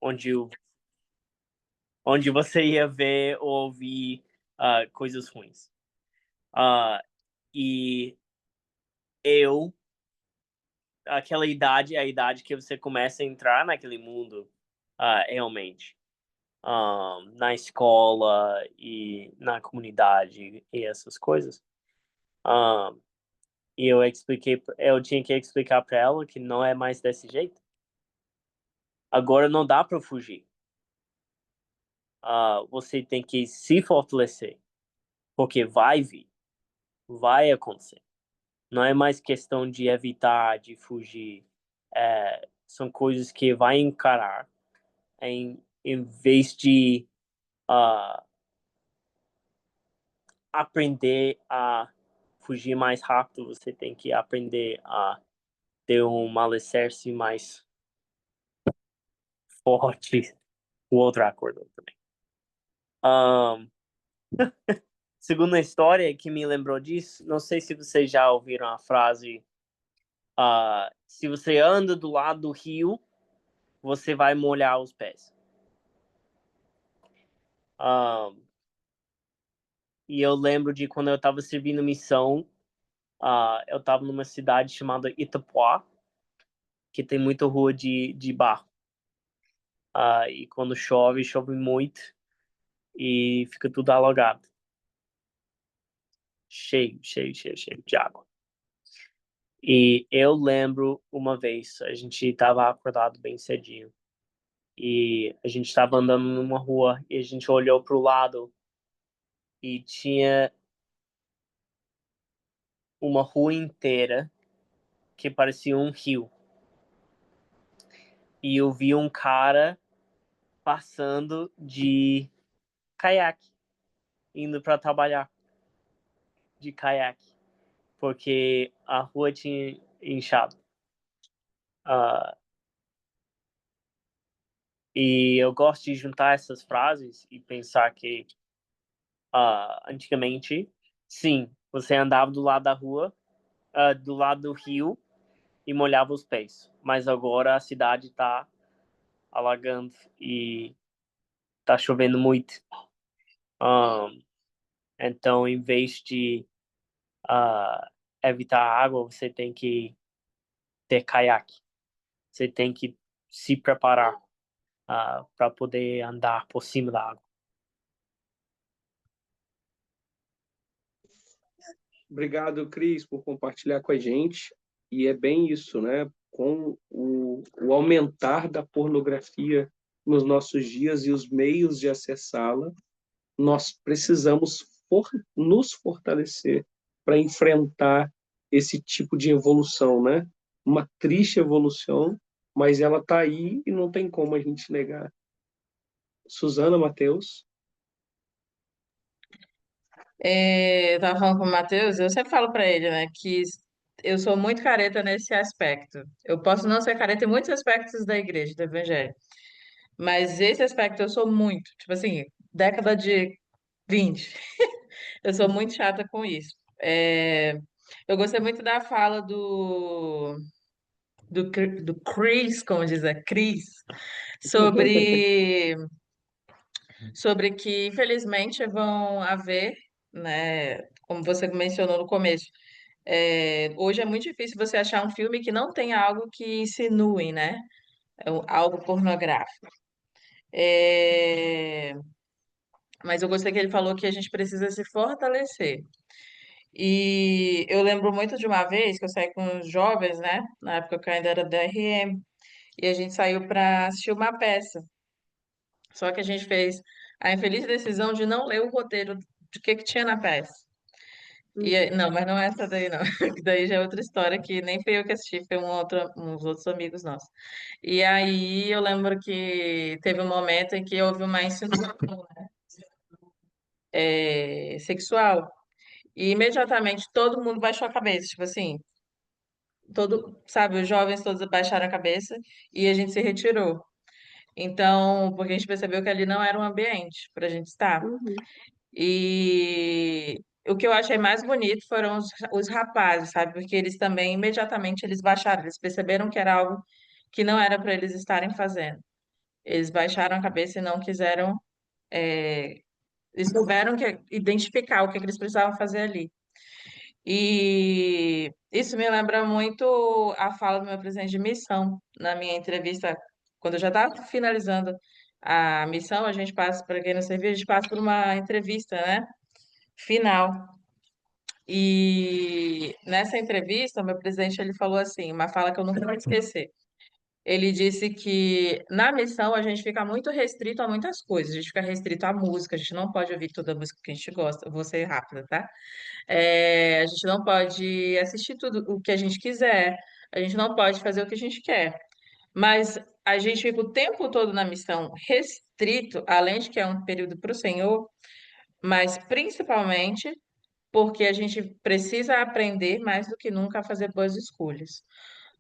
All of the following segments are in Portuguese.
onde, onde você ia ver ou ouvir coisas ruins. E eu, aquela idade é a idade que você começa a entrar naquele mundo, realmente. Na escola e na comunidade e essas coisas. E eu tinha que explicar para ela que não é mais desse jeito. Agora não dá para fugir. Você tem que se fortalecer, porque vai vir, vai acontecer. Não é mais questão de evitar, de fugir. São coisas que vai encarar em vez de aprender a fugir mais rápido, você tem que aprender a ter um alicerce mais forte. O outro acordou também. Um, Segunda história que me lembrou disso, não sei se vocês já ouviram a frase: se você anda do lado do rio, você vai molhar os pés. E eu lembro de quando eu estava servindo missão, eu estava numa cidade chamada Itapuá, que tem muita rua de barro. E quando chove, chove muito e fica tudo alagado. Cheio, cheio, cheio, cheio de água. E eu lembro uma vez, a gente estava acordado bem cedinho e a gente estava andando numa rua e a gente olhou para o lado e tinha uma rua inteira que parecia um rio. E eu vi um cara passando de caiaque, indo para trabalhar de caiaque, porque a rua tinha inchado. Uh, e eu gosto de juntar essas frases e pensar que antigamente, sim, você andava do lado da rua, do lado do rio e molhava os pés. Mas agora a cidade está alagando e está chovendo muito. Então, em vez de evitar a água, você tem que ter caiaque. Você tem que se preparar para poder andar por cima da água. Obrigado, Cris, por compartilhar com a gente. E é bem isso, né? Com o aumentar da pornografia nos nossos dias e os meios de acessá-la, nós precisamos nos fortalecer para enfrentar esse tipo de evolução, né? Uma triste evolução, mas ela está aí e não tem como a gente negar. Suzana, Matheus. Eu tava falando com o Matheus, eu sempre falo pra ele, né, que eu sou muito careta nesse aspecto. Eu posso não ser careta em muitos aspectos da igreja, do evangelho, mas esse aspecto eu sou muito, tipo assim, década de 20. Eu sou muito chata com isso. Eu gostei muito da fala do Chris, como diz a Cris, sobre, sobre que, infelizmente, vão haver, né, como você mencionou no começo, hoje é muito difícil você achar um filme que não tenha algo que insinue, né? Algo pornográfico. É, Mas eu gostei que ele falou que a gente precisa se fortalecer. E eu lembro muito de uma vez que eu saí com os jovens, né? Na época que eu ainda era da RM, e a gente saiu para assistir uma peça. Só que a gente fez a infeliz decisão de não ler o roteiro de que tinha na peça. Não, mas não é essa daí, não. Que daí já é outra história que nem fui eu que assisti, foi uns outros amigos nossos. E aí eu lembro que teve um momento em que houve uma insinuação, sexual. E imediatamente todo mundo baixou a cabeça, tipo assim, sabe, os jovens todos baixaram a cabeça e a gente se retirou. Então, porque a gente percebeu que ali não era um ambiente para a gente estar. Uhum. E o que eu achei mais bonito foram os rapazes, sabe? Porque eles também, imediatamente, eles baixaram, eles perceberam que era algo que não era para eles estarem fazendo. Eles baixaram a cabeça e não quiseram, eles souberam identificar o que eles precisavam fazer ali. E isso me lembra muito a fala do meu presidente de missão na minha entrevista, quando eu já estava finalizando a missão, a gente passa, para quem não serviu, a gente passa por uma entrevista, né? Final. E nessa entrevista, o meu presidente ele falou assim, uma fala que eu nunca vou esquecer. Ele disse que na missão a gente fica muito restrito a muitas coisas. A gente fica restrito à música, a gente não pode ouvir toda a música que a gente gosta. Eu vou ser rápida, tá? A gente não pode assistir tudo o que a gente quiser. A gente não pode fazer o que a gente quer. Mas a gente fica o tempo todo na missão restrito, além de que é um período para o Senhor, mas principalmente porque a gente precisa aprender mais do que nunca a fazer boas escolhas.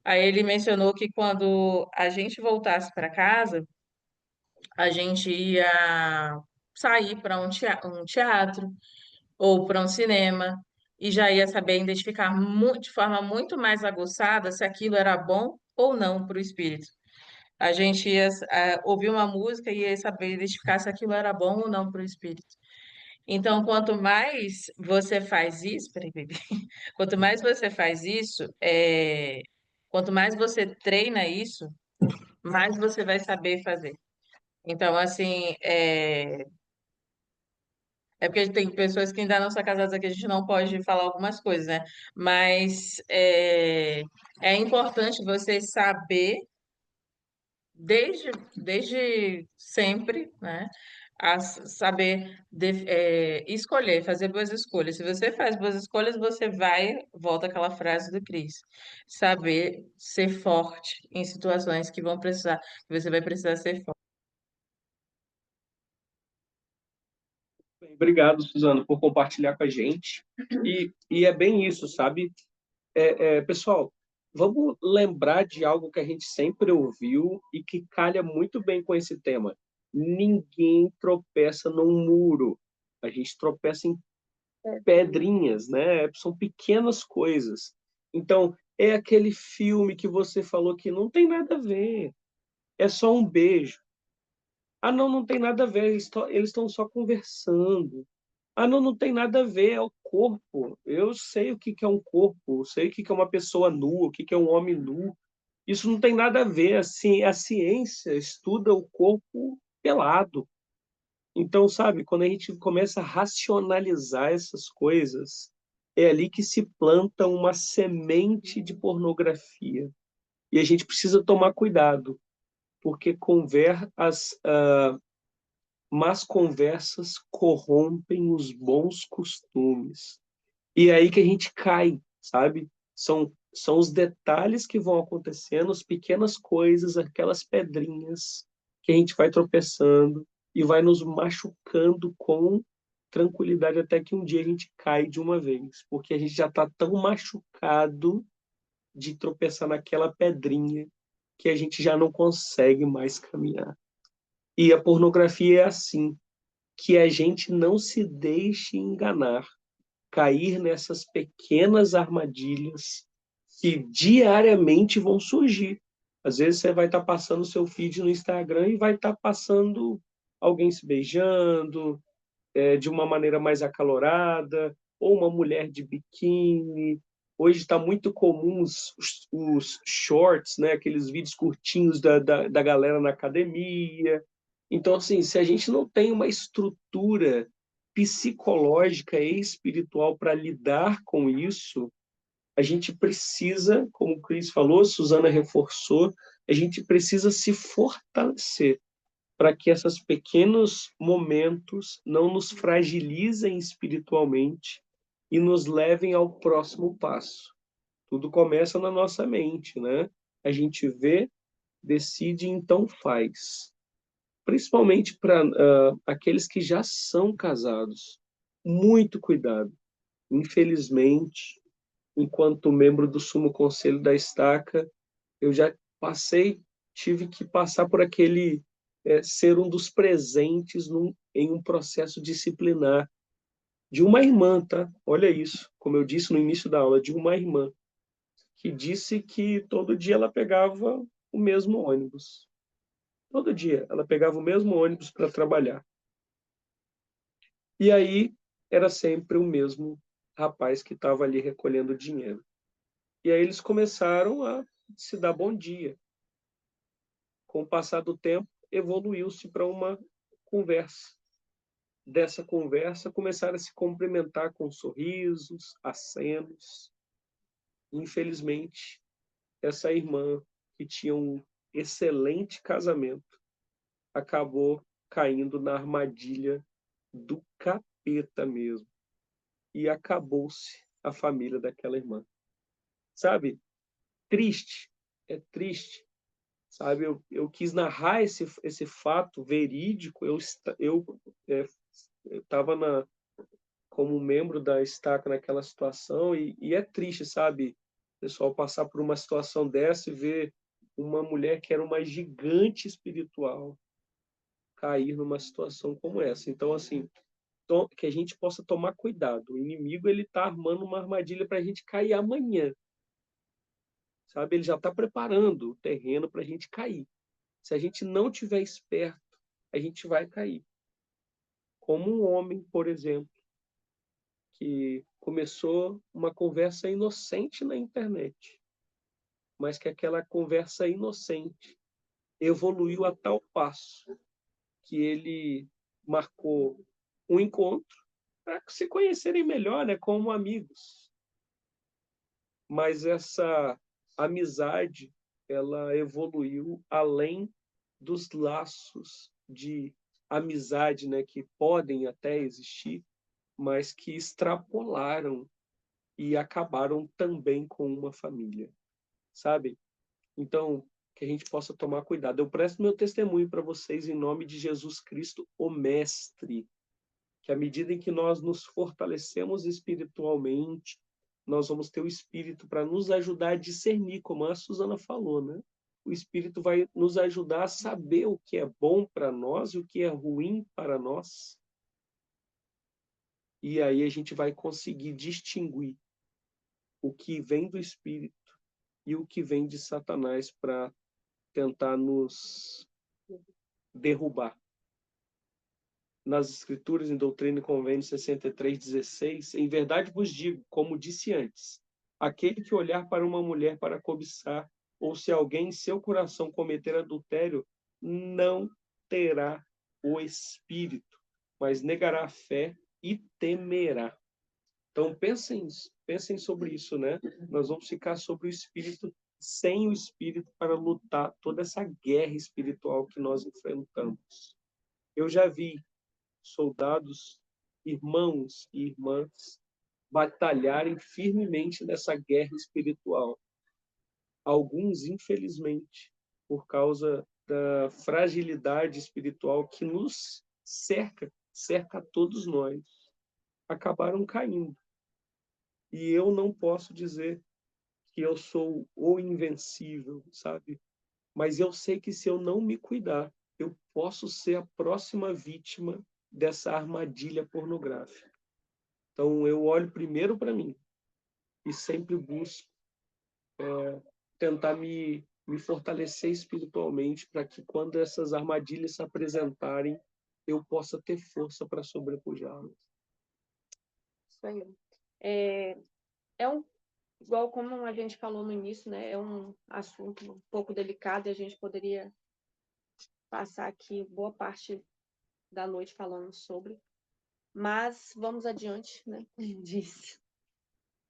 Aí ele mencionou que quando a gente voltasse para casa, a gente ia sair para um teatro ou para um cinema e já ia saber identificar de forma muito mais aguçada se aquilo era bom ou não para o espírito. A gente ia ouvir uma música e ia saber identificar se aquilo era bom ou não para o espírito. Então, quanto mais você faz isso, peraí, baby. Quanto mais você faz isso, quanto mais você treina isso, mais você vai saber fazer. Então, assim, é porque tem pessoas que ainda não são casadas aqui, a gente não pode falar algumas coisas, né? Mas é importante você saber, desde sempre, né? Saber escolher, fazer boas escolhas. Se você faz boas escolhas, você vai, volta àquela frase do Cris, saber ser forte em situações que vão precisar, que você vai precisar ser forte. Obrigado, Suzano, por compartilhar com a gente. E é bem isso, sabe? Pessoal, vamos lembrar de algo que a gente sempre ouviu e que calha muito bem com esse tema. Ninguém tropeça num muro. A gente tropeça em pedrinhas, né? São pequenas coisas. Então, é aquele filme que você falou que não tem nada a ver. É só um beijo. Ah, não, não tem nada a ver. Eles estão só conversando. Ah, não, não tem nada a ver, é o corpo. Eu sei o que que é um corpo, eu sei o que que é uma pessoa nua, o que que é um homem nu. Isso não tem nada a ver, assim, a ciência estuda o corpo pelado. Então, sabe, quando a gente começa a racionalizar essas coisas, é ali que se planta uma semente de pornografia. E a gente precisa tomar cuidado, porque as más conversas corrompem os bons costumes. E é aí que a gente cai, sabe? São os detalhes que vão acontecendo, as pequenas coisas, aquelas pedrinhas que a gente vai tropeçando e vai nos machucando com tranquilidade até que um dia a gente cai de uma vez, porque a gente já está tão machucado de tropeçar naquela pedrinha que a gente já não consegue mais caminhar. E a pornografia é assim, que a gente não se deixe enganar, cair nessas pequenas armadilhas que diariamente vão surgir. Às vezes você vai estar passando o seu feed no Instagram e vai estar passando alguém se beijando, de uma maneira mais acalorada, ou uma mulher de biquíni. Hoje está muito comum os shorts, né? Aqueles vídeos curtinhos da galera na academia. Então, assim, se a gente não tem uma estrutura psicológica e espiritual para lidar com isso, a gente precisa, como o Chris falou, Suzana reforçou, a gente precisa se fortalecer para que esses pequenos momentos não nos fragilizem espiritualmente e nos levem ao próximo passo. Tudo começa na nossa mente, né? A gente vê, decide, então faz. Principalmente para aqueles que já são casados. Muito cuidado. Infelizmente, enquanto membro do Sumo Conselho da Estaca, eu já tive que passar por aquele ser um dos presentes em um processo disciplinar de uma irmã, tá? Olha isso, como eu disse no início da aula, de uma irmã que disse que todo dia ela pegava o mesmo ônibus. Todo dia ela pegava o mesmo ônibus para trabalhar. E aí era sempre o mesmo rapaz que estava ali recolhendo dinheiro. E aí eles começaram a se dar bom dia. Com o passar do tempo, evoluiu-se para uma conversa. Dessa conversa, começaram a se cumprimentar com sorrisos, acenos. Infelizmente, essa irmã, que tinha um excelente casamento, acabou caindo na armadilha do capeta mesmo. E acabou-se a família daquela irmã. Sabe? Triste. É triste. Sabe? Eu quis narrar esse fato verídico. Eu estava como membro da Estaca naquela situação e é triste, sabe? O pessoal passar por uma situação dessa e ver uma mulher que era uma gigante espiritual cair numa situação como essa. Então, assim, que a gente possa tomar cuidado. O inimigo ele está armando uma armadilha para a gente cair amanhã, sabe? Ele já está preparando o terreno para a gente cair. Se a gente não tiver esperto, a gente vai cair. Como um homem, por exemplo, que começou uma conversa inocente na internet, mas que aquela conversa inocente evoluiu a tal passo que ele marcou um encontro para se conhecerem melhor, né, como amigos. Mas essa amizade, ela evoluiu além dos laços de amizade, né, que podem até existir, mas que extrapolaram e acabaram também com uma família, sabe? Então, que a gente possa tomar cuidado. Eu presto meu testemunho para vocês em nome de Jesus Cristo, o Mestre, que à medida em que nós nos fortalecemos espiritualmente, nós vamos ter o Espírito para nos ajudar a discernir, como a Suzana falou, né? O Espírito vai nos ajudar a saber o que é bom para nós e o que é ruim para nós. E aí a gente vai conseguir distinguir o que vem do Espírito e o que vem de Satanás para tentar nos derrubar. Nas Escrituras, em Doutrina e Convênio 63:16, em verdade vos digo, como disse antes, aquele que olhar para uma mulher para cobiçar, ou se alguém em seu coração cometer adultério, não terá o Espírito, mas negará a fé e temerá. Então pensem sobre isso, né? Nós vamos ficar sobre o Espírito, sem o Espírito para lutar toda essa guerra espiritual que nós enfrentamos. Eu já vi soldados, irmãos e irmãs, batalharem firmemente nessa guerra espiritual. Alguns, infelizmente, por causa da fragilidade espiritual que nos cerca a todos nós, acabaram caindo. E eu não posso dizer que eu sou o invencível, sabe? Mas eu sei que se eu não me cuidar, eu posso ser a próxima vítima dessa armadilha pornográfica. Então eu olho primeiro para mim e sempre busco tentar me fortalecer espiritualmente para que quando essas armadilhas se apresentarem, eu possa ter força para sobrepujá-las. Isso aí. É um, igual como a gente falou no início, né? É um assunto um pouco delicado e a gente poderia passar aqui boa parte da noite falando sobre. Mas vamos adiante, né? Disso.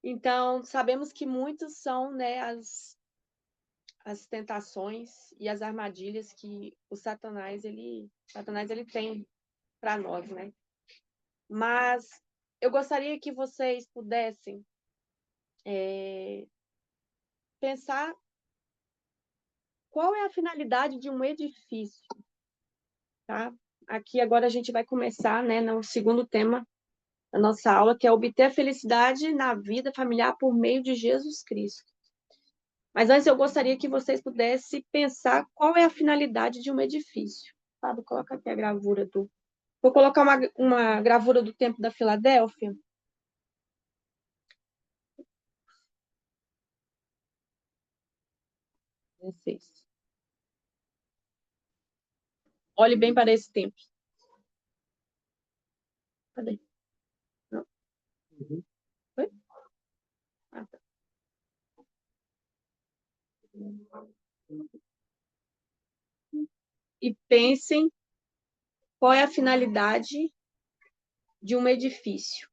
Então, sabemos que muitos são, né, as tentações e as armadilhas que o Satanás ele tem para nós, né? Mas eu gostaria que vocês pudessem pensar qual é a finalidade de um edifício, tá? Aqui agora a gente vai começar, né, no segundo tema da nossa aula, que é obter a felicidade na vida familiar por meio de Jesus Cristo. Mas antes eu gostaria que vocês pudessem pensar qual é a finalidade de um edifício. Fábio, coloca aqui a gravura do... Vou colocar uma gravura do Templo da Filadélfia. Olhe bem para esse templo. Cadê? Não. Uhum. Foi? Ah, tá. E pensem qual é a finalidade de um edifício,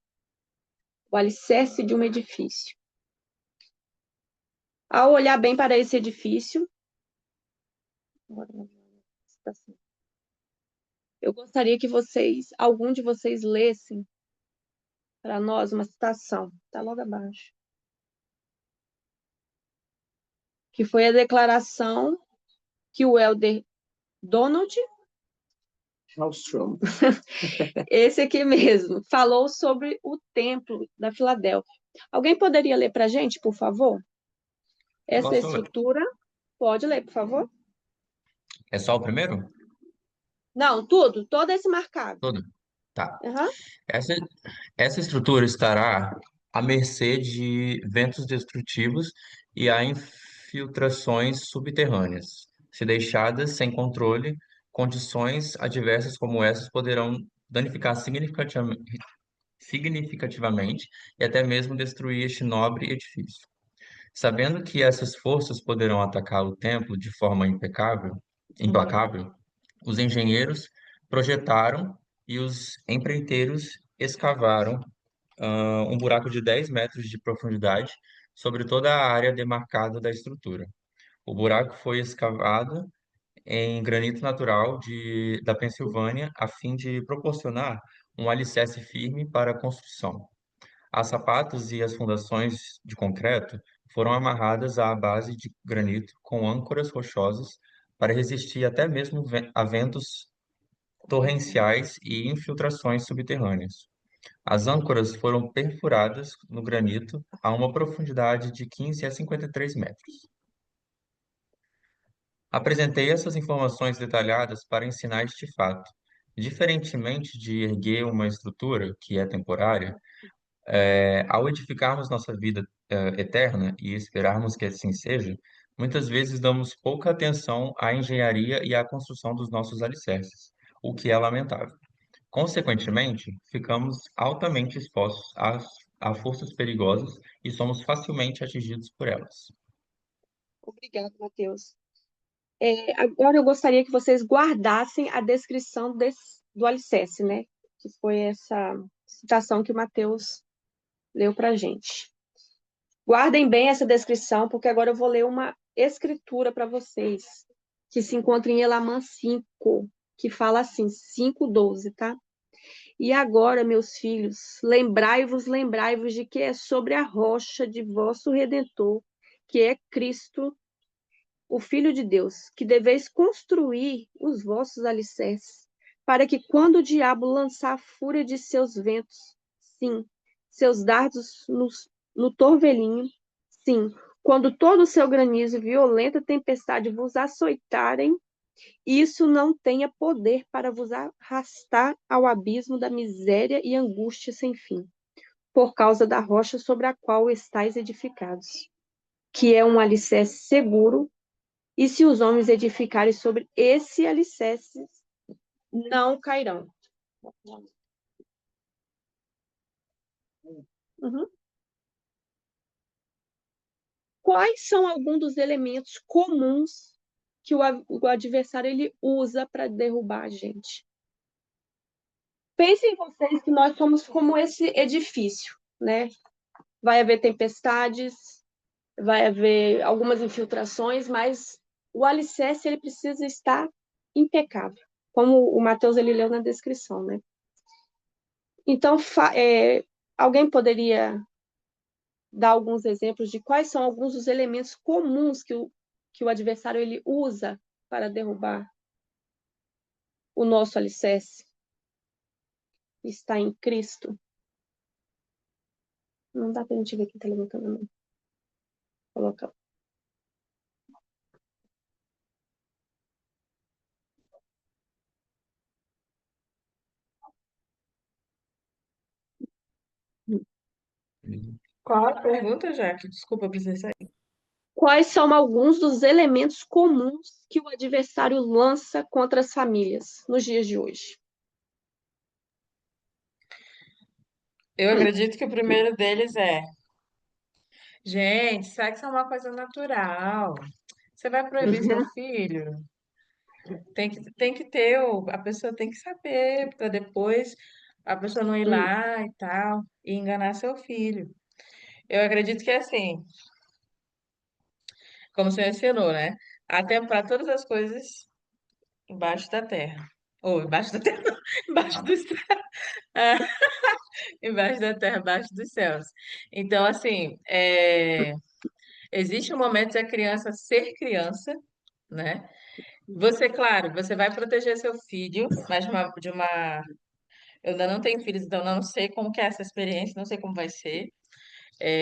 o alicerce de um edifício. Ao olhar bem para esse edifício, eu gostaria que algum de vocês lessem para nós uma citação, está logo abaixo, que foi a declaração que o elder Donald, Hallström. esse aqui mesmo, falou sobre o templo da Filadélfia. Alguém poderia ler para a gente, por favor? Essa Posso ler? estrutura, pode ler, por favor? É só o primeiro? Não, tudo, todo esse marcado. Todo? Tá. Aham. Essa, essa estrutura estará à mercê de ventos destrutivos e a infiltrações subterrâneas. Se deixadas sem controle, condições adversas como essas poderão danificar significativamente e até mesmo destruir este nobre edifício. Sabendo que essas forças poderão atacar o templo de forma implacável, os engenheiros projetaram e os empreiteiros escavaram um buraco de 10 metros de profundidade sobre toda a área demarcada da estrutura. O buraco foi escavado em granito natural da Pensilvânia a fim de proporcionar um alicerce firme para a construção. As sapatos e as fundações de concreto foram amarradas à base de granito com âncoras rochosas para resistir até mesmo a ventos torrenciais e infiltrações subterrâneas. As âncoras foram perfuradas no granito a uma profundidade de 15 a 53 metros. Apresentei essas informações detalhadas para ensinar este fato. Diferentemente de erguer uma estrutura que é temporária, ao edificarmos nossa vida eterna e esperarmos que assim seja, muitas vezes damos pouca atenção à engenharia e à construção dos nossos alicerces, o que é lamentável. Consequentemente, ficamos altamente expostos a forças perigosas e somos facilmente atingidos por elas. Obrigada, Matheus. Agora eu gostaria que vocês guardassem a descrição do alicerce, né? Que foi essa citação que o Matheus leu para a gente. Guardem bem essa descrição, porque agora eu vou ler uma escritura para vocês, que se encontra em Elamã 5, que fala assim, 5:12, tá? E agora, meus filhos, lembrai-vos de que é sobre a rocha de vosso Redentor, que é Cristo, o Filho de Deus, que deveis construir os vossos alicerces, para que quando o diabo lançar a fúria de seus ventos, sim, seus dardos no torvelinho, sim, quando todo o seu granizo e violenta tempestade vos açoitarem, isso não tenha poder para vos arrastar ao abismo da miséria e angústia sem fim, por causa da rocha sobre a qual estáis edificados, que é um alicerce seguro. E se os homens edificarem sobre esse alicerce, não cairão. Uhum. Quais são alguns dos elementos comuns que o adversário ele usa para derrubar a gente? Pensem vocês que nós somos como esse edifício, né? Vai haver tempestades, vai haver algumas infiltrações, mas o alicerce ele precisa estar impecável, como o Mateus ele leu na descrição, né? Então, alguém poderia dar alguns exemplos de quais são alguns dos elementos comuns que o adversário ele usa para derrubar o nosso alicerce? Está em Cristo. Não dá para a gente ver quem está levantando a mão. Coloca. Qual a pergunta, Jaque? Desculpa, eu precisei sair. quais são alguns dos elementos comuns que o adversário lança contra as famílias nos dias de hoje? Eu acredito que o primeiro deles é: gente, sexo é uma coisa natural. Você vai proibir seu filho? Tem que ter, a pessoa tem que saber, para depois a pessoa não ir lá e tal, e enganar seu filho. Eu acredito que é assim, como você ensinou, né? Há tempo para todas as coisas embaixo da terra. Ou embaixo da terra, não, embaixo do céu. Ah, embaixo da terra, embaixo dos céus. Então, assim, existe um momento da criança ser criança, né? Você, claro, você vai proteger seu filho, mas eu ainda não tenho filhos, então eu não sei como que é essa experiência, não sei como vai ser.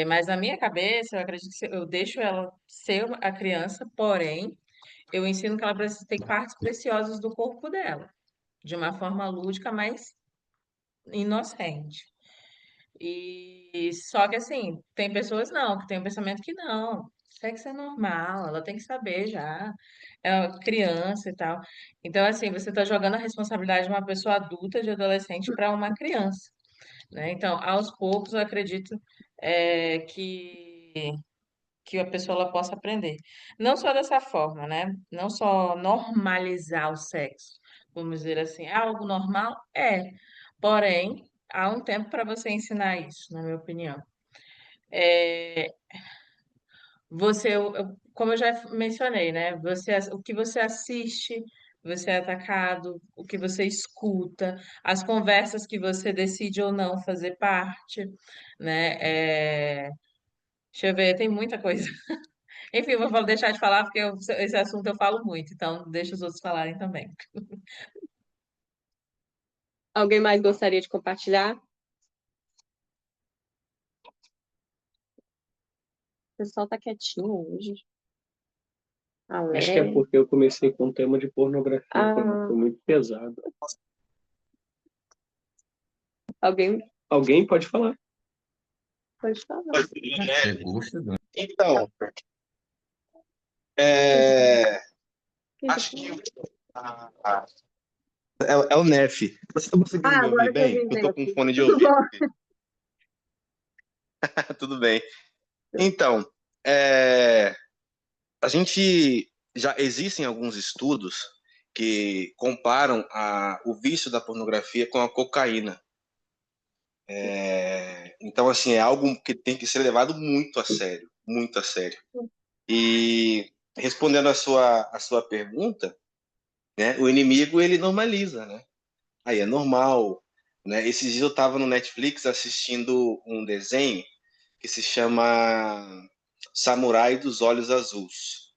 Mas na minha cabeça, eu acredito que eu deixo ela ser a criança, porém, eu ensino que ela precisa ter partes preciosas do corpo dela, de uma forma lúdica, mas inocente. E só que assim, tem pessoas não, que tem um pensamento que não, sexo é normal, ela tem que saber já, é uma criança e tal. Então, assim, você está jogando a responsabilidade de uma pessoa adulta, de adolescente, para uma criança, né? Então, aos poucos, eu acredito que a pessoa ela possa aprender. Não só dessa forma, né? Não só normalizar o sexo, vamos dizer assim, é algo normal? É. Porém, há um tempo para você ensinar isso, na minha opinião. É, como eu já mencionei, né? O que você assiste, você é atacado, o que você escuta, as conversas que você decide ou não fazer parte, né? Deixa eu ver, tem muita coisa. Enfim, vou deixar de falar porque esse assunto eu falo muito, então deixa os outros falarem também. Alguém mais gostaria de compartilhar? O pessoal tá quietinho hoje. Acho que é Alegre. porque eu comecei com o tema de pornografia, foi muito pesado. Alguém Alguém pode falar. pode falar. Você gosta, Dani? Então, Quem tá acho que falando? ah, é o Nef. Você está conseguindo me ouvir Agora que eu bem? vim Eu ver estou com aqui. fone de Tudo ouvido. bom? Tudo bem. Então, é, a gente já existem alguns estudos que comparam o vício da pornografia com a cocaína. Então, assim, é algo que tem que ser levado muito a sério, muito a sério. E respondendo a sua pergunta, né, o inimigo ele normaliza, né? Aí é normal, né? Esses dias eu estava no Netflix assistindo um desenho que se chama Samurai dos Olhos Azuis.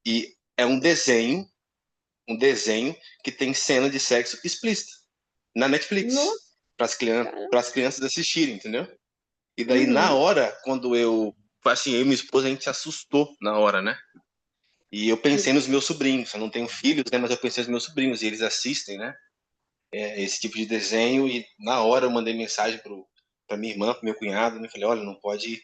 E é um desenho que tem cena de sexo explícita na Nossa, Netflix para cara. as crianças assistirem, entendeu? E daí na Uhum. hora, quando assim, eu e minha esposa a gente se assustou na hora, né? E eu pensei nos meus sobrinhos, eu não tenho filhos, né, mas eu pensei nos meus sobrinhos e eles assistem, né? Esse tipo de desenho e na hora eu mandei mensagem para minha irmã, para meu cunhado, né? Falei, olha, não pode,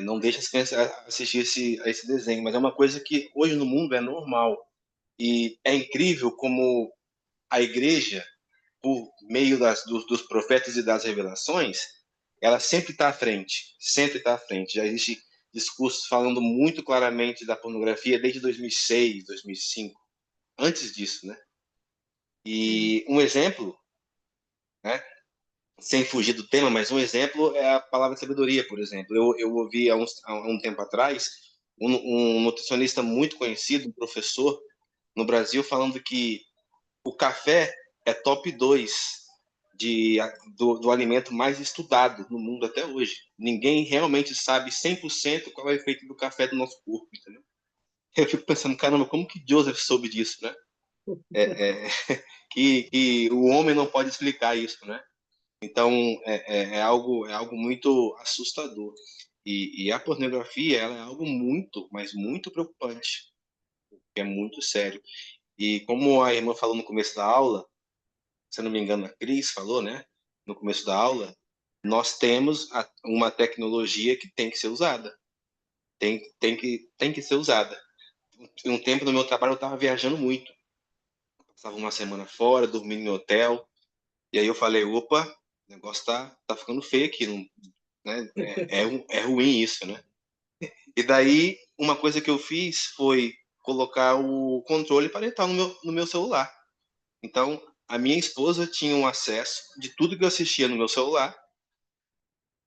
não deixa as crianças assistir a esse desenho, mas é uma coisa que hoje no mundo é normal e é incrível como a igreja, por meio dos profetas e das revelações, ela sempre está à frente, sempre está à frente. Já existe discursos falando muito claramente da pornografia desde 2006, 2005, antes disso, né? E um exemplo, né? Sem fugir do tema, mas um exemplo é a palavra sabedoria, por exemplo. Eu ouvi há um tempo atrás um nutricionista muito conhecido, um professor no Brasil, falando que o café é top 2 do alimento mais estudado no mundo até hoje. Ninguém realmente sabe 100% qual é o efeito do café do nosso corpo, entendeu? Eu fico pensando, caramba, como que Joseph soube disso, né? Que o homem não pode explicar isso, né? Então, é algo muito assustador. E a pornografia, ela é algo muito, mas muito preocupante, que é muito sério. E como a irmã falou no começo da aula, se eu não me engano, a Cris falou, né? No começo da aula, nós temos uma tecnologia que tem que ser usada. tem que ser usada. Um tempo no meu trabalho eu estava viajando muito. Passava uma semana fora, dormindo em hotel. E aí eu falei, opa, o negócio tá ficando feio aqui, não, né? É ruim isso, né? E daí, uma coisa que eu fiz foi colocar o controle parental no meu celular. Então, a minha esposa tinha um acesso de tudo que eu assistia no meu celular.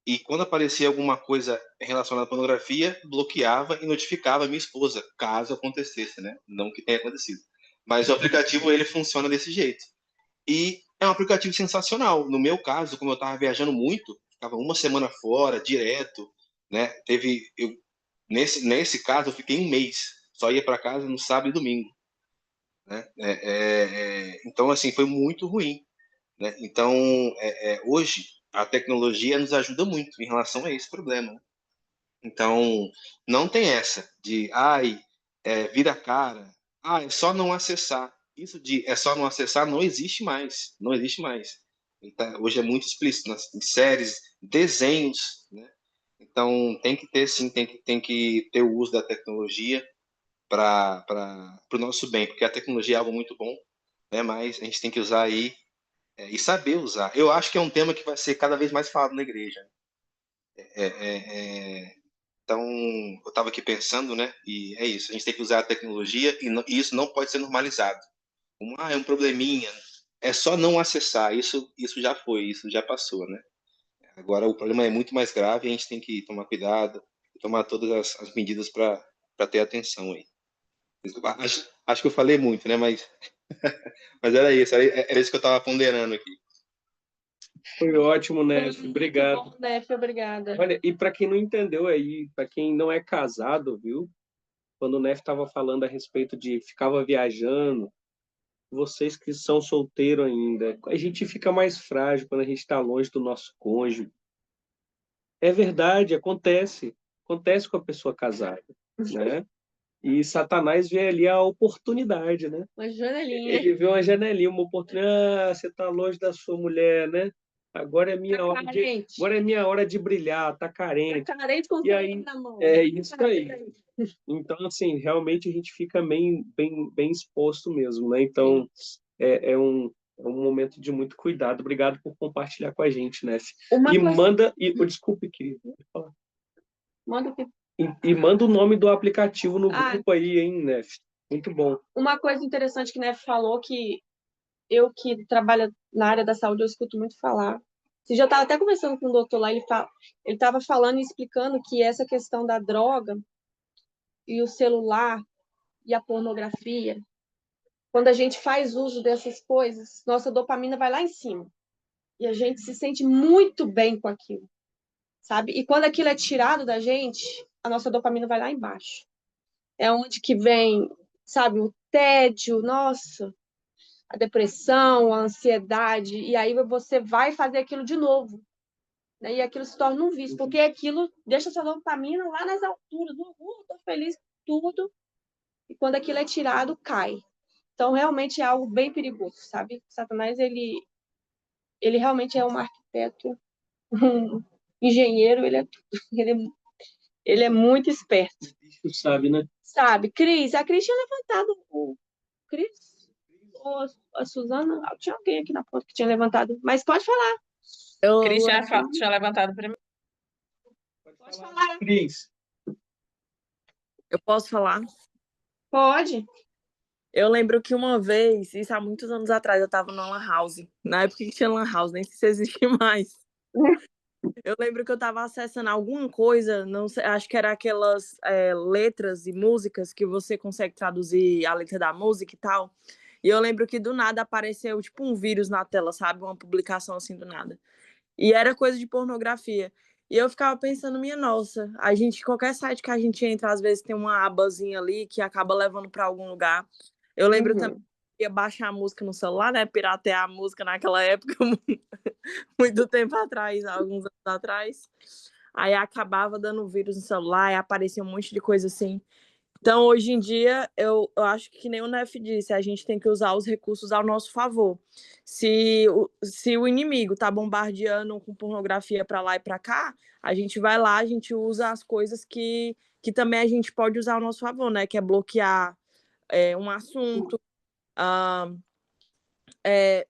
E quando aparecia alguma coisa relacionada à pornografia, bloqueava e notificava a minha esposa, caso acontecesse, né? Não que tenha acontecido. Mas o aplicativo, ele funciona desse jeito. E é um aplicativo sensacional. No meu caso, como eu estava viajando muito, ficava uma semana fora, direto, né? Nesse caso, eu fiquei um mês. Só ia para casa no sábado e domingo, né? Então, assim, foi muito ruim, né? Então, hoje, a tecnologia nos ajuda muito em relação a esse problema. Então, não tem essa de, ai, vira a cara, é só não acessar. Isso de é só não acessar não existe mais, não existe mais. Então, hoje é muito explícito nas em séries, desenhos, né? Então, tem que ter, sim, tem que ter o uso da tecnologia para o nosso bem, porque a tecnologia é algo muito bom, né? Mas a gente tem que usar aí e saber usar. Eu acho que é um tema que vai ser cada vez mais falado na igreja. É, é, é, então, eu estava aqui pensando, né? E é isso. A gente tem que usar a tecnologia e isso não pode ser normalizado. É um probleminha. É só não acessar. Isso já foi, isso já passou, né? Agora o problema é muito mais grave e a gente tem que tomar cuidado, tomar todas as medidas para ter atenção aí. Acho que eu falei muito, né? Mas era isso que eu estava ponderando aqui. Foi ótimo, Nef. Obrigado. Bom, Nef, obrigada. Olha, e para quem não entendeu aí, para quem não é casado, viu? Quando o Nef estava falando a respeito de ficava viajando, vocês que são solteiros ainda, a gente fica mais frágil quando a gente está longe do nosso cônjuge. É verdade, acontece. Acontece com a pessoa casada, né? E Satanás vê ali a oportunidade, né? Uma janelinha. Ele vê uma janelinha, uma oportunidade. Você está longe da sua mulher, né? Agora é minha hora agora é minha hora de brilhar, tá carente. Tá carente com o E aí, na mão. é isso aí. Então, assim, realmente a gente fica bem exposto mesmo, né? Então, é um momento de muito cuidado. Obrigado por compartilhar com a gente, né? Desculpe, querido. Manda o que? E manda o nome do aplicativo no grupo aí, hein, Nef? Muito bom. Uma coisa interessante que Nef falou, que eu que trabalho na área da saúde, eu escuto muito falar. Você já estava até conversando com o doutor lá, ele estava falando e explicando que essa questão da droga e o celular e a pornografia, quando a gente faz uso dessas coisas, nossa dopamina vai lá em cima. E a gente se sente muito bem com aquilo, sabe? E quando aquilo é tirado da gente, a nossa dopamina vai lá embaixo. É onde que vem, sabe, o tédio, nossa, a depressão, a ansiedade, e aí você vai fazer aquilo de novo, né? E aquilo se torna um vício, porque aquilo deixa essa dopamina lá nas alturas, tô feliz com tudo, e quando aquilo é tirado, cai. Então, realmente é algo bem perigoso, sabe? Satanás, ele realmente é um arquiteto, um engenheiro, ele é tudo. Ele é muito esperto. Tu sabe, né? Sabe, Cris, a Cris tinha levantado o Cris? Ou a Suzana? Tinha alguém aqui na ponta que tinha levantado. Mas pode falar. Cris tinha levantado primeiro. Pode falar. Cris. Eu posso falar? Pode. Eu lembro que uma vez, isso há muitos anos atrás, eu estava numa lan house. Na época que tinha lan house, nem sei se existe mais. Eu lembro que eu estava acessando alguma coisa, não sei, acho que era aquelas letras e músicas que você consegue traduzir a letra da música e tal. E eu lembro que do nada apareceu tipo um vírus na tela, sabe? Uma publicação assim do nada. E era coisa de pornografia. E eu ficava pensando, minha nossa, qualquer site que a gente entra, às vezes tem uma abazinha ali que acaba levando para algum lugar. Eu lembro também que ia baixar a música no celular, né? Piratear a música naquela época, muito tempo atrás, alguns anos atrás. Aí acabava dando vírus no celular e aparecia um monte de coisa assim. Então, hoje em dia, eu acho que nem o Nef disse, a gente tem que usar os recursos ao nosso favor. Se o inimigo está bombardeando com pornografia para lá e para cá, a gente vai lá, a gente usa as coisas que que também a gente pode usar ao nosso favor, né? Que é bloquear um assunto,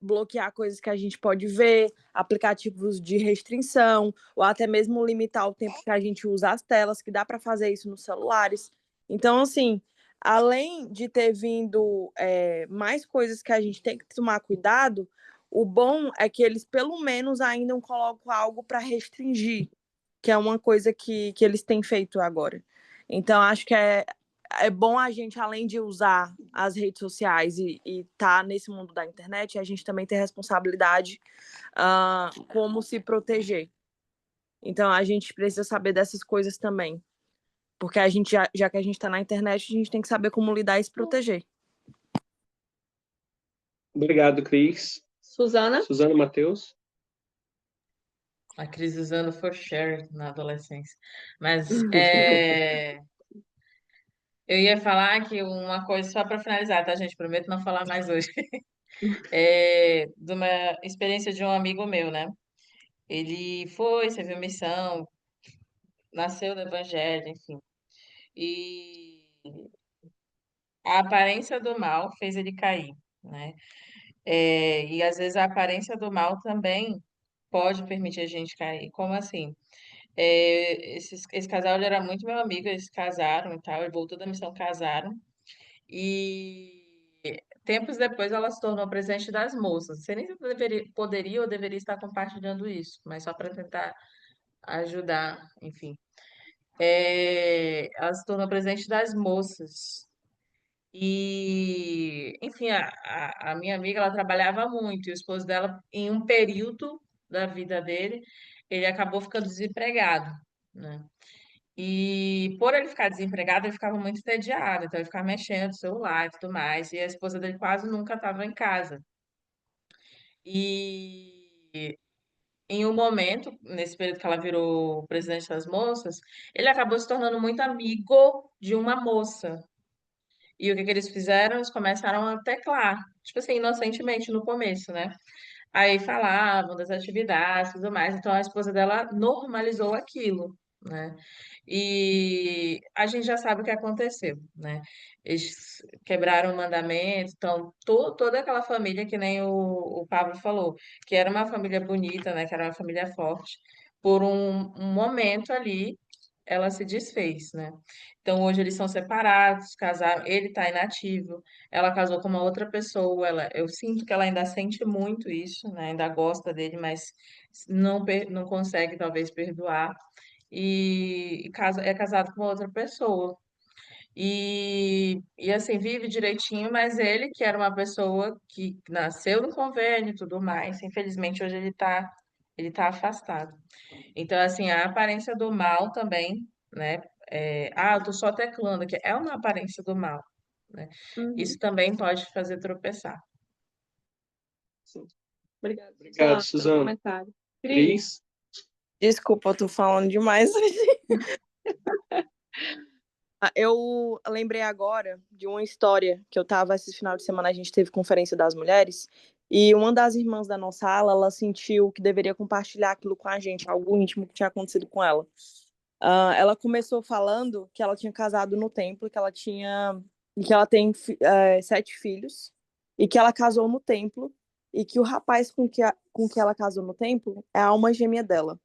bloquear coisas que a gente pode ver, aplicativos de restrição, ou até mesmo limitar o tempo que a gente usa as telas, que dá para fazer isso nos celulares. Então, assim, além de ter vindo mais coisas que a gente tem que tomar cuidado, o bom é que eles, pelo menos, ainda colocam algo para restringir, que é uma coisa que eles têm feito agora. Então, acho que é bom a gente, além de usar as redes sociais e estar nesse mundo da internet, a gente também ter responsabilidade como se proteger. Então, a gente precisa saber dessas coisas também. Porque a gente, já que a gente está na internet, a gente tem que saber como lidar e se proteger. Obrigado, Cris. Suzana? Suzana, Matheus? A Cris usando for share na adolescência. Mas eu ia falar que uma coisa, só para finalizar, tá, gente? Prometo não falar mais hoje. De uma experiência de um amigo meu, né? Ele serviu missão, nasceu do evangelho, enfim. E a aparência do mal fez ele cair, né? E às vezes a aparência do mal também pode permitir a gente cair. Como assim? Esse casal ele era muito meu amigo, eles casaram e tal, ele voltou da missão, casaram. E tempos depois ela se tornou presidente das moças. Não sei nem se eu poderia ou deveria estar compartilhando isso, mas só para tentar ajudar, enfim. Ela se tornou presidente das moças. E, enfim, a minha amiga, ela trabalhava muito, e o esposo dela, em um período da vida dele, ele acabou ficando desempregado, né? E por ele ficar desempregado, ele ficava muito entediado, então ele ficava mexendo no celular e tudo mais, e a esposa dele quase nunca estava em casa. E em um momento, nesse período que ela virou presidente das moças, ele acabou se tornando muito amigo de uma moça. E o que que eles fizeram? Eles começaram a teclar, tipo assim, inocentemente no começo, né? Aí falavam das atividades e tudo mais. Então a esposa dela normalizou aquilo, né? E a gente já sabe o que aconteceu, né? Eles quebraram o mandamento, então toda aquela família, que nem o Pablo falou, que era uma família bonita, né? Que era uma família forte, por um momento ali, ela se desfez, né? Então hoje eles são separados, casaram, ele está inativo, ela casou com uma outra pessoa, eu sinto que ela ainda sente muito isso, né? Ainda gosta dele, mas não consegue talvez perdoar. É casado com outra pessoa. E assim, vive direitinho, mas ele, que era uma pessoa que nasceu no convênio e tudo mais, infelizmente hoje ele tá afastado. Então, assim, a aparência do mal também, né? Eu tô só teclando aqui, é uma aparência do mal, né? Isso Uhum. também pode fazer tropeçar. Sim. Obrigada, Obrigado, Suzana, pelo Suzana. comentário. Cris? Cris? Desculpa, eu tô falando demais hoje. Eu lembrei agora de uma história que eu tava esse final de semana, a gente teve Conferência das Mulheres, e uma das irmãs da nossa ala, ela sentiu que deveria compartilhar aquilo com a gente, algo íntimo que tinha acontecido com ela. Ela começou falando que ela tinha casado no templo, que ela tem 7 filhos, e que ela casou no templo, e que o rapaz com que ela casou no templo é a alma gêmea dela.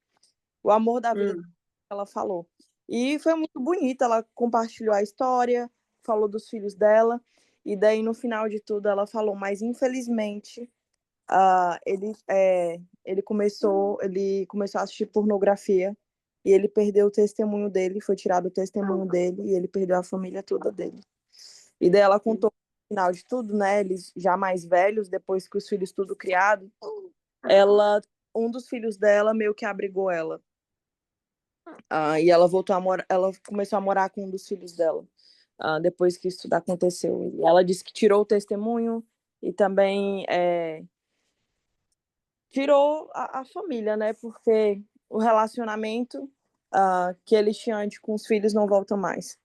O amor da vida dela, ela falou. E foi muito bonita, ela compartilhou a história, falou dos filhos dela, e daí no final de tudo ela falou, mas infelizmente ele começou a assistir pornografia e ele perdeu o testemunho dele, foi tirado o testemunho dele e ele perdeu a família toda dele. E daí ela contou no final de tudo, né, eles já mais velhos, depois que os filhos tudo criado, um dos filhos dela meio que abrigou ela. E ela começou a morar com um dos filhos dela, depois que isso tudo aconteceu. E ela disse que tirou o testemunho e também tirou a família, né? Porque o relacionamento que eles tinham antes com os filhos não volta mais.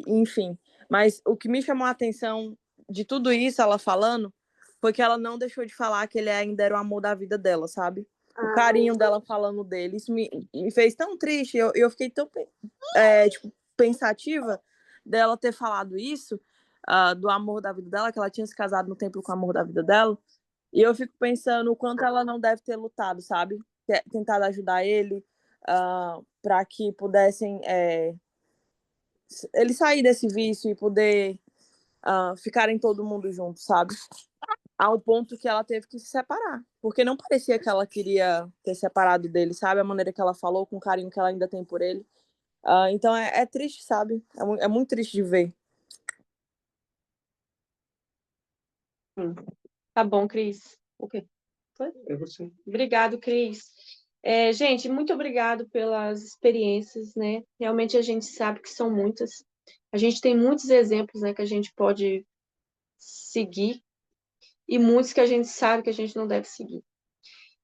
Enfim, mas o que me chamou a atenção de tudo isso, ela falando, foi que ela não deixou de falar que ele ainda era o amor da vida dela, sabe? o carinho dela falando dele. Isso me fez tão triste. Eu fiquei tão tipo, pensativa dela ter falado isso, do amor da vida dela, que ela tinha se casado no templo com o amor da vida dela. E eu fico pensando o quanto ela não deve ter lutado, sabe? Tentado ajudar ele, para que pudessem ele sair desse vício e poder ficarem todo mundo junto, sabe? Ao ponto que ela teve que se separar. Porque não parecia que ela queria ter separado dele, sabe? A maneira que ela falou, com o carinho que ela ainda tem por ele. Então é triste, sabe? É muito triste de ver. Tá bom, Cris. O quê? Foi? É você. Obrigado, Cris. Gente, muito obrigado pelas experiências, né? Realmente a gente sabe que são muitas. A gente tem muitos exemplos, né, que a gente pode seguir e muitos que a gente sabe que a gente não deve seguir.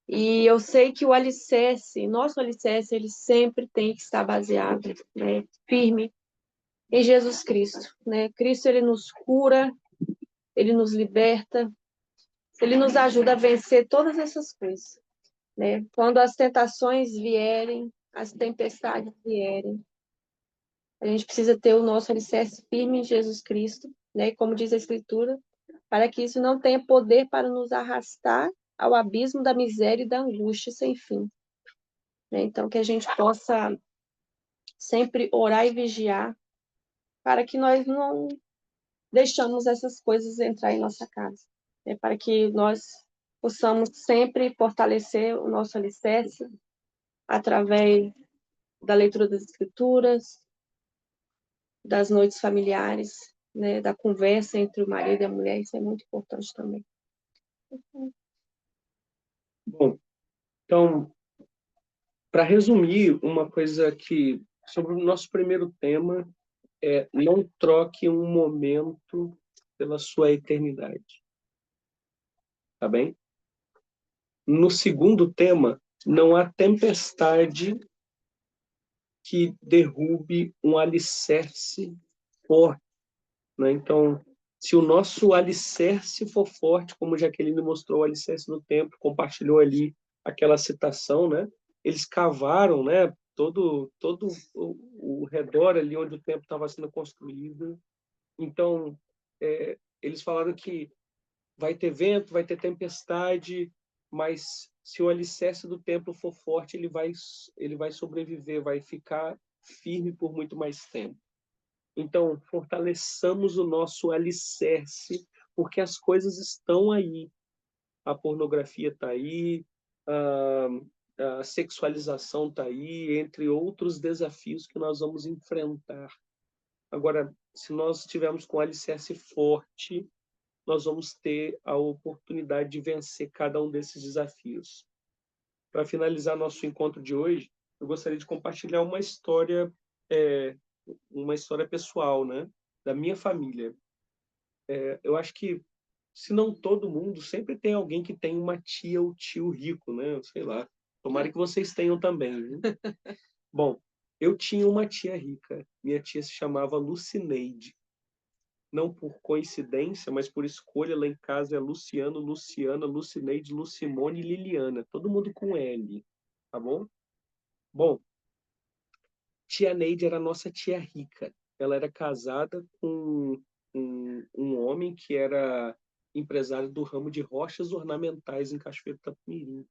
E eu sei que o alicerce, nosso alicerce, ele sempre tem que estar baseado, né, firme em Jesus Cristo, né? Cristo, ele nos cura, ele nos liberta, ele nos ajuda a vencer todas essas coisas, né? Quando as tentações vierem, as tempestades vierem, a gente precisa ter o nosso alicerce firme em Jesus Cristo, né? Como diz a Escritura, para que isso não tenha poder para nos arrastar ao abismo da miséria e da angústia sem fim, né? Então, que a gente possa sempre orar e vigiar para que nós não deixamos essas coisas entrar em nossa casa, né? Para que nós possamos sempre fortalecer o nosso alicerce através da leitura das Escrituras, das noites familiares, né? Da conversa entre o marido e a mulher, isso é muito importante também. Bom, então, para resumir, uma coisa que sobre o nosso primeiro tema não troque um momento pela sua eternidade. Tá bem? No segundo tema, não há tempestade que derrube um alicerce forte, né? Então, se o nosso alicerce for forte, como Jaqueline mostrou o alicerce no templo, compartilhou ali aquela citação, né? Eles cavaram, né? Todo o redor ali onde o templo estava sendo construído. Então, eles falaram que vai ter vento, vai ter tempestade, mas se o alicerce do templo for forte, ele vai sobreviver, vai ficar firme por muito mais tempo. Então, fortaleçamos o nosso alicerce, porque as coisas estão aí. A pornografia está aí, a sexualização está aí, entre outros desafios que nós vamos enfrentar. Agora, se nós estivermos com o alicerce forte, nós vamos ter a oportunidade de vencer cada um desses desafios. Para finalizar nosso encontro de hoje, eu gostaria de compartilhar uma história pessoal, né, da minha família. Eu acho que, se não todo mundo, sempre tem alguém que tem uma tia ou tio rico, né? Sei lá. Tomara que vocês tenham também. Viu? Bom, eu tinha uma tia rica. Minha tia se chamava Lucineide. Não por coincidência, mas por escolha, lá em casa é Luciano, Luciana, Lucineide, Lucimone e Liliana. Todo mundo com L, tá bom? Bom, tia Neide era a nossa tia rica. Ela era casada com um homem que era empresário do ramo de rochas ornamentais em Cachoeiro do Itapemirim.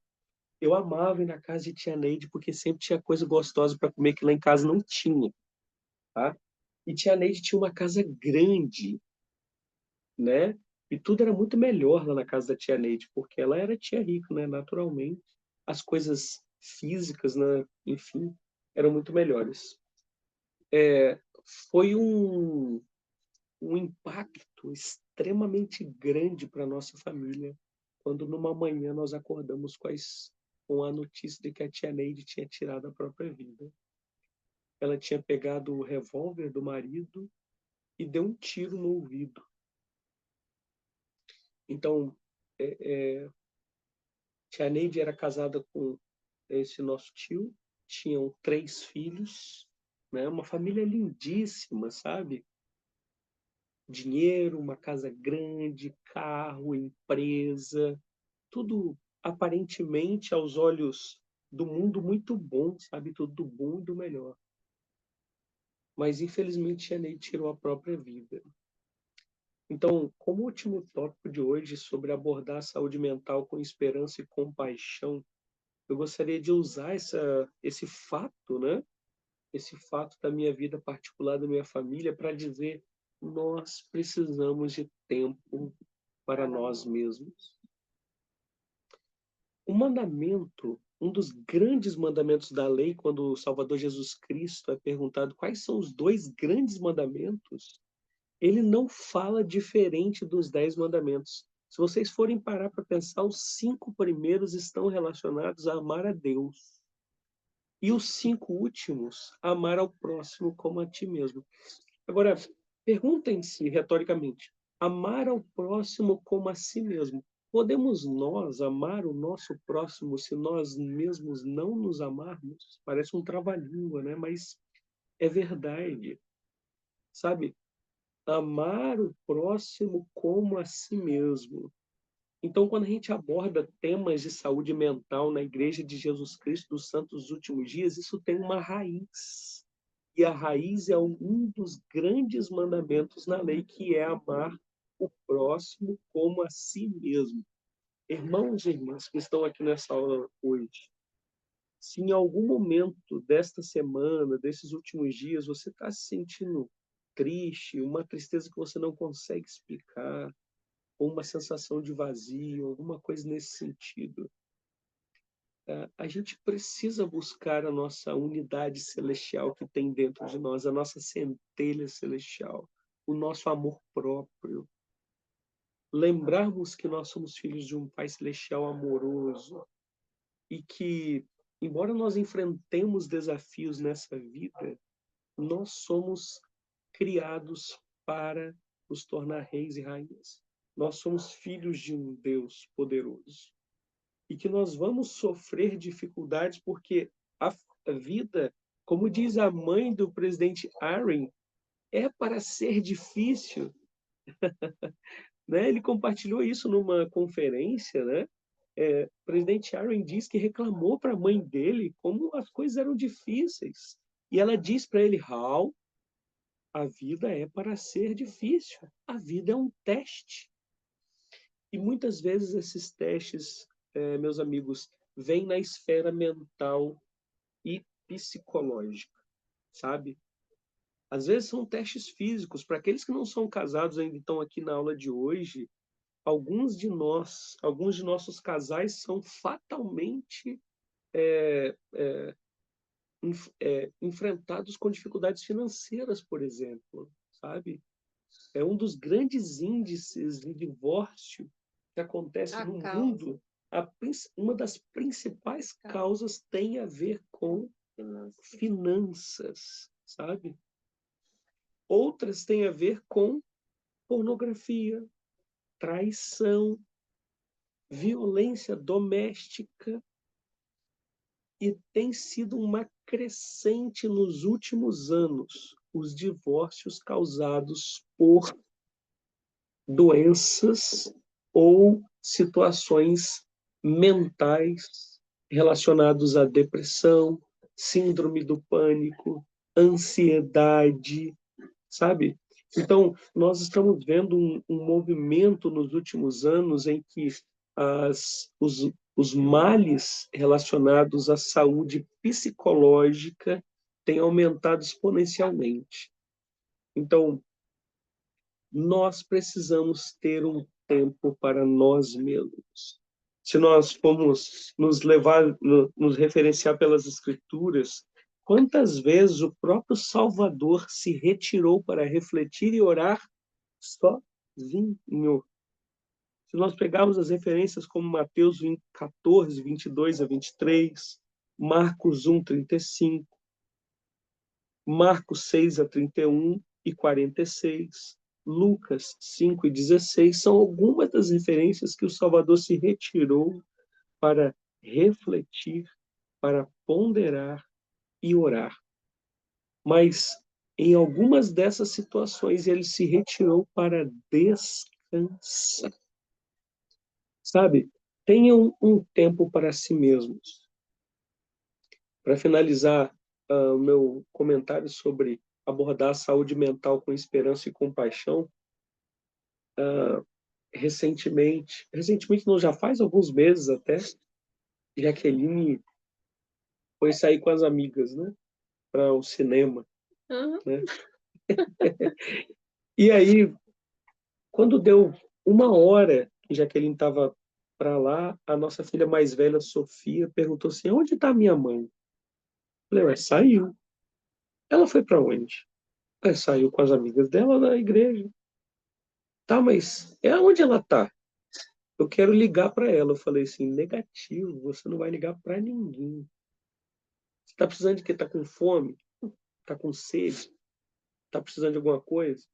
Eu amava ir na casa de tia Neide porque sempre tinha coisa gostosa para comer que lá em casa não tinha, tá? E tia Neide tinha uma casa grande, né? E tudo era muito melhor lá na casa da tia Neide, porque ela era tia rica, né? Naturalmente, as coisas físicas, né? Enfim, eram muito melhores. Foi um impacto extremamente grande para nossa família quando numa manhã nós acordamos com a notícia de que a tia Neide tinha tirado a própria vida. Ela tinha pegado o revólver do marido e deu um tiro no ouvido. Então, tia Neide era casada com esse nosso tio, tinham 3 filhos, né? Uma família lindíssima, sabe? Dinheiro, uma casa grande, carro, empresa, tudo aparentemente, aos olhos do mundo, muito bom, sabe? Tudo do bom e do melhor. Mas, infelizmente, Chaney tirou a própria vida. Então, como último tópico de hoje sobre abordar a saúde mental com esperança e compaixão, eu gostaria de usar esse fato, né? Esse fato da minha vida particular, da minha família, para dizer: nós precisamos de tempo para nós mesmos. O mandamento, um dos grandes mandamentos da lei, quando o Salvador Jesus Cristo é perguntado quais são os 2 grandes mandamentos, ele não fala diferente dos 10 mandamentos. Se vocês forem parar para pensar, os 5 primeiros estão relacionados a amar a Deus. E os 5 últimos, amar ao próximo como a ti mesmo. Agora, perguntem-se retoricamente, amar ao próximo como a si mesmo. Podemos nós amar o nosso próximo se nós mesmos não nos amarmos? Parece um trava-língua, né? Mas é verdade. Sabe? Amar o próximo como a si mesmo. Então, quando a gente aborda temas de saúde mental na Igreja de Jesus Cristo dos Santos Últimos Dias, isso tem uma raiz. E a raiz é um dos grandes mandamentos na lei, que é amar o próximo como a si mesmo. Irmãos e irmãs que estão aqui nessa aula hoje, se em algum momento desta semana, desses últimos dias, você está se sentindo triste, uma tristeza que você não consegue explicar, ou uma sensação de vazio, alguma coisa nesse sentido, a gente precisa buscar a nossa unidade celestial que tem dentro de nós, a nossa centelha celestial, o nosso amor próprio. Lembrarmos que nós somos filhos de um Pai Celestial amoroso e que, embora nós enfrentemos desafios nessa vida, nós somos criados para nos tornar reis e rainhas. Nós somos filhos de um Deus poderoso. E que nós vamos sofrer dificuldades porque a vida, como diz a mãe do presidente Aaron, é para ser difícil. Né? Ele compartilhou isso numa conferência, né? O presidente Aaron diz que reclamou para a mãe dele como as coisas eram difíceis. E ela diz para ele: Hal, a vida é para ser difícil. A vida é um teste. E muitas vezes esses testes, meus amigos, vêm na esfera mental e psicológica, sabe? Às vezes são testes físicos. Para aqueles que não são casados ainda estão aqui na aula de hoje, alguns de nossos casais são fatalmente enfrentados com dificuldades financeiras, por exemplo, sabe? É um dos grandes índices de divórcio que acontece no mundo. Uma das principais causas tem a ver com finanças, sabe? Outras têm a ver com pornografia, traição, violência doméstica, e tem sido uma crescente nos últimos anos os divórcios causados por doenças ou situações mentais relacionadas à depressão, síndrome do pânico, ansiedade, sabe? Então, nós estamos vendo um movimento nos últimos anos em que os males relacionados à saúde psicológica têm aumentado exponencialmente. Então, nós precisamos ter um tempo para nós mesmos. Se nós formos nos referenciar pelas Escrituras, quantas vezes o próprio Salvador se retirou para refletir e orar sozinho? Se nós pegarmos as referências como Mateus 14, 22 a 23, Marcos 1, 35, Marcos 6 a 31 e 46, Lucas 5 e 16, são algumas das referências que o Salvador se retirou para refletir, para ponderar e orar. Mas, em algumas dessas situações, ele se retirou para descansar. Sabe, tenham um tempo para si mesmos. Para finalizar o meu comentário sobre abordar a saúde mental com esperança e compaixão, recentemente não, já faz alguns meses até, Jaqueline foi sair com as amigas, né, para o cinema, né? E aí, quando deu 1 hora que Jaqueline estava para lá, a nossa filha mais velha, Sofia, perguntou assim: onde está minha mãe? Eu falei: ué, saiu. Ela foi para onde? Saiu com as amigas dela na igreja. Tá, mas onde ela tá? Eu quero ligar para ela. Eu falei assim: negativo, você não vai ligar para ninguém. Você tá precisando de quê? Tá com fome? Tá com sede? Tá precisando de alguma coisa?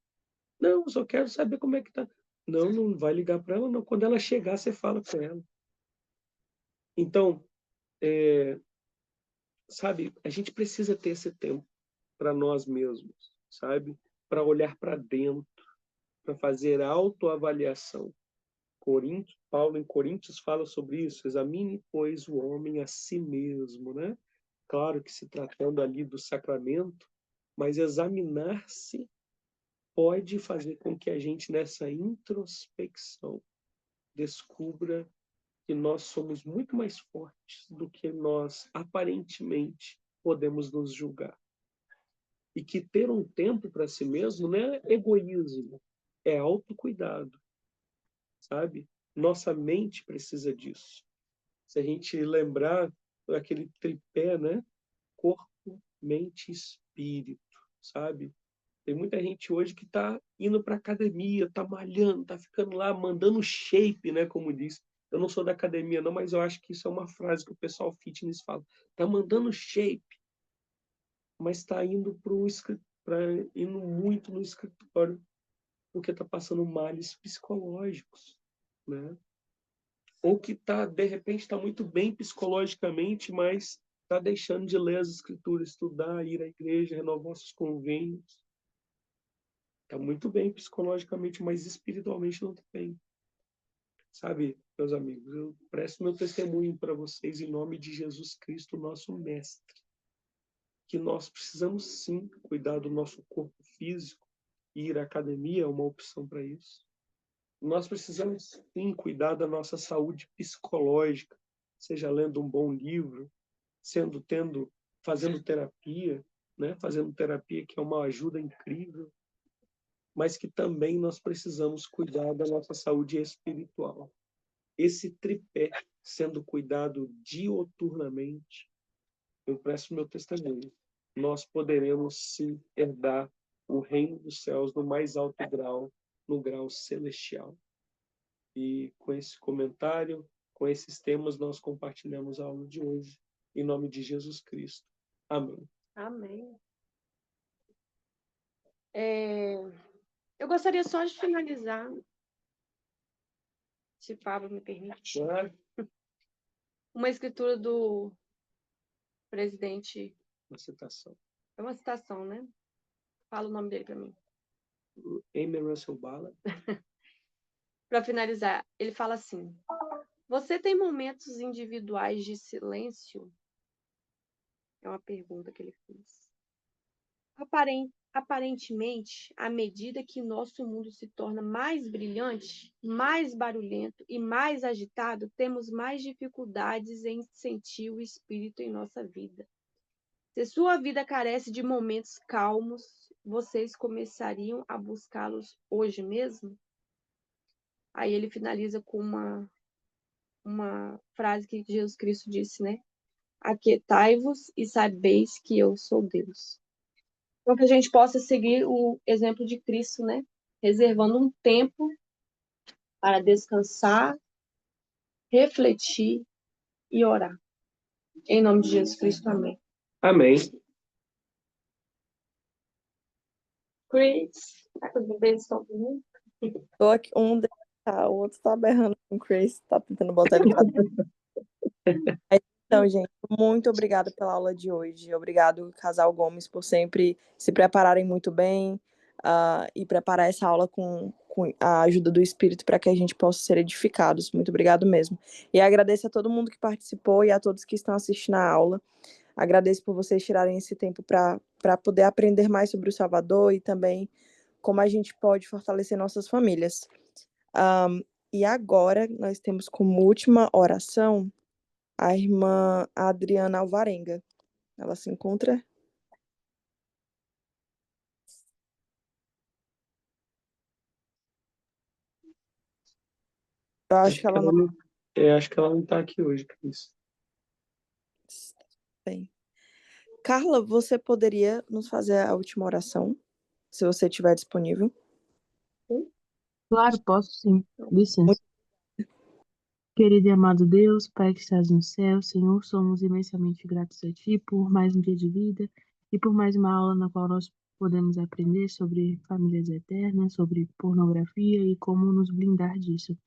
Não, eu só quero saber como é que tá. Não, não vai ligar para ela, não. Quando ela chegar, você fala com ela. Então, sabe, a gente precisa ter esse tempo para nós mesmos, sabe? Para olhar para dentro, para fazer autoavaliação. Paulo em Coríntios fala sobre isso: examine, pois, o homem a si mesmo, né? Claro que se tratando ali do sacramento, mas examinar-se pode fazer com que a gente, nessa introspecção, descubra que nós somos muito mais fortes do que nós aparentemente podemos nos julgar. E que ter um tempo para si mesmo não é egoísmo, é autocuidado, sabe? Nossa mente precisa disso. Se a gente lembrar daquele tripé, né? Corpo, mente e espírito, sabe? Tem muita gente hoje que está indo para academia, está malhando, está ficando lá, mandando shape, né? Como diz. Eu não sou da academia, não, mas eu acho que isso é uma frase que o pessoal fitness fala. Está mandando shape, mas está indo indo muito no escritório, porque está passando males psicológicos, né? Ou que de repente está muito bem psicologicamente, mas está deixando de ler as escrituras, estudar, ir à igreja, renovar seus convênios. Está muito bem psicologicamente, mas espiritualmente não está bem. Sabe, meus amigos, eu presto meu testemunho para vocês em nome de Jesus Cristo, nosso Mestre, que nós precisamos sim cuidar do nosso corpo físico, e ir à academia é uma opção para isso. Nós precisamos sim cuidar da nossa saúde psicológica, seja lendo um bom livro, fazendo terapia, né? Fazendo terapia, que é uma ajuda incrível, mas que também nós precisamos cuidar da nossa saúde espiritual. Esse tripé sendo cuidado dioturnamente, eu presto meu testemunho, nós poderemos sim herdar o reino dos céus no mais alto grau, no grau celestial. E com esse comentário, com esses temas, nós compartilhamos a aula de hoje, em nome de Jesus Cristo. Amém. Amém. Eu gostaria só de finalizar, se Pablo me permite, Claro. uma escritura do presidente. Uma citação. É uma citação, né? Fala o nome dele para mim. Amy Russell Ballard. Para finalizar, ele fala assim: você tem momentos individuais de silêncio? É uma pergunta que ele fez. Aparentemente, à medida que nosso mundo se torna mais brilhante, mais barulhento e mais agitado, temos mais dificuldades em sentir o espírito em nossa vida. Se sua vida carece de momentos calmos, vocês começariam a buscá-los hoje mesmo? Aí ele finaliza com uma frase que Jesus Cristo disse, né? Aquietai-vos e sabeis que eu sou Deus. Então, que a gente possa seguir o exemplo de Cristo, né? Reservando um tempo para descansar, refletir e orar. Em nome de Jesus Cristo, amém. Amém. Chris, tá com o bebê só comigo? Tô aqui, o outro tá berrando com o Chris, tá tentando botar ele pra dentro. Então, gente, muito obrigada pela aula de hoje. Obrigado, Casal Gomes, por sempre se prepararem muito bem e preparar essa aula com com a ajuda do Espírito para que a gente possa ser edificados. Muito obrigado mesmo. E agradeço a todo mundo que participou e a todos que estão assistindo a aula. Agradeço por vocês tirarem esse tempo para poder aprender mais sobre o Salvador e também como a gente pode fortalecer nossas famílias. E agora nós temos como última oração a irmã Adriana Alvarenga. Ela se encontra? Eu acho que ela não Acho que ela não está aqui hoje, Cris. tem. Carla, você poderia nos fazer a última oração, se você estiver disponível? Claro, posso sim. Licença. Querido e amado Deus, Pai que estás no céu, Senhor, somos imensamente gratos a Ti por mais um dia de vida e por mais uma aula na qual nós podemos aprender sobre famílias eternas, sobre pornografia e como nos blindar disso.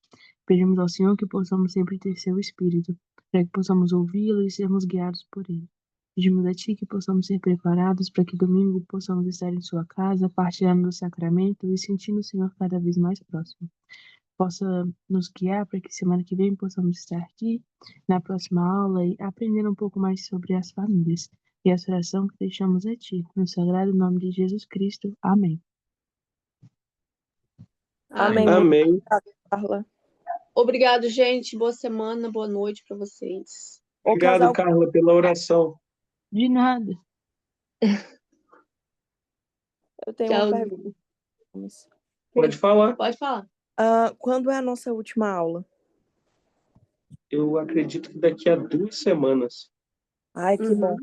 Pedimos ao Senhor que possamos sempre ter Seu Espírito, para que possamos ouvi-lo e sermos guiados por Ele. Pedimos a Ti que possamos ser preparados para que domingo possamos estar em Sua casa, partilhando do sacramento e sentindo o Senhor cada vez mais próximo. Possa nos guiar para que semana que vem possamos estar aqui na próxima aula e aprender um pouco mais sobre as famílias. E essa oração que deixamos a Ti, no sagrado nome de Jesus Cristo. Amém. Amém. Amém. Muito obrigada, Carla. Obrigado, gente. Boa semana, boa noite para vocês. Ô, Obrigado, casal, Carla, pela oração. De nada. eu tenho uma Tchau. pergunta. Pode falar. Pode falar. Quando é a nossa última aula? Eu acredito que daqui a 2 semanas. Ai, que Uhum. bom.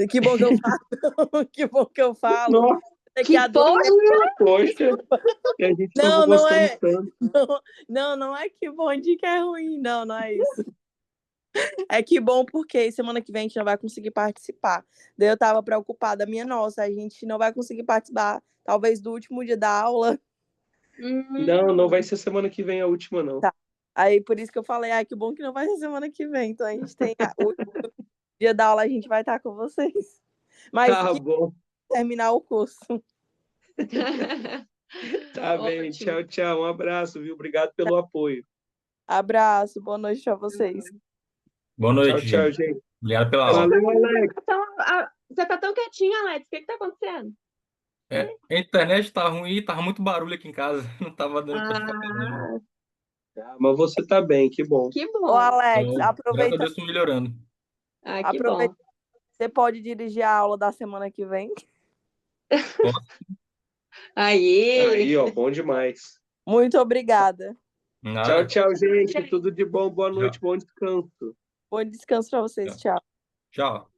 Que bom que eu falo. Que bom que eu falo. Nossa, Daqui Que a duas poxa, que a gente Não, tava não gostando é. tanto. Não é que bom de que é ruim, não é isso. É que bom porque semana que vem a gente não vai conseguir participar. Daí eu tava preocupada, minha nossa, a gente não vai conseguir participar, talvez do último dia da aula. Não vai ser semana que vem a última, não. Tá. Aí por isso que eu falei, que bom que não vai ser semana que vem. Então a gente tem o último dia da aula, a gente vai estar com vocês. Mas Tá que bom. terminar o curso. Tá bem. Ótimo. Tchau, tchau. Um abraço, viu? Obrigado pelo apoio. Abraço, boa noite pra vocês. Boa Tchau, noite, tchau, gente. gente. Obrigado pela aula. Valeu, Alex. Você tá tão quietinho, Alex. O que tá acontecendo? A internet tá ruim, tava muito barulho aqui em casa. Não tava dando pra ficar falando. Mas você tá bem, que bom. Que Ô, bom. Alex, Então, graças a aproveita, Deus, tô melhorando. Que aproveita. bom. Você pode dirigir a aula da semana que vem? Aí, ó, bom demais. Muito obrigada. Nada. Tchau, gente. Tudo de bom. Boa noite, bom descanso. Bom descanso pra vocês. Tchau. Tchau.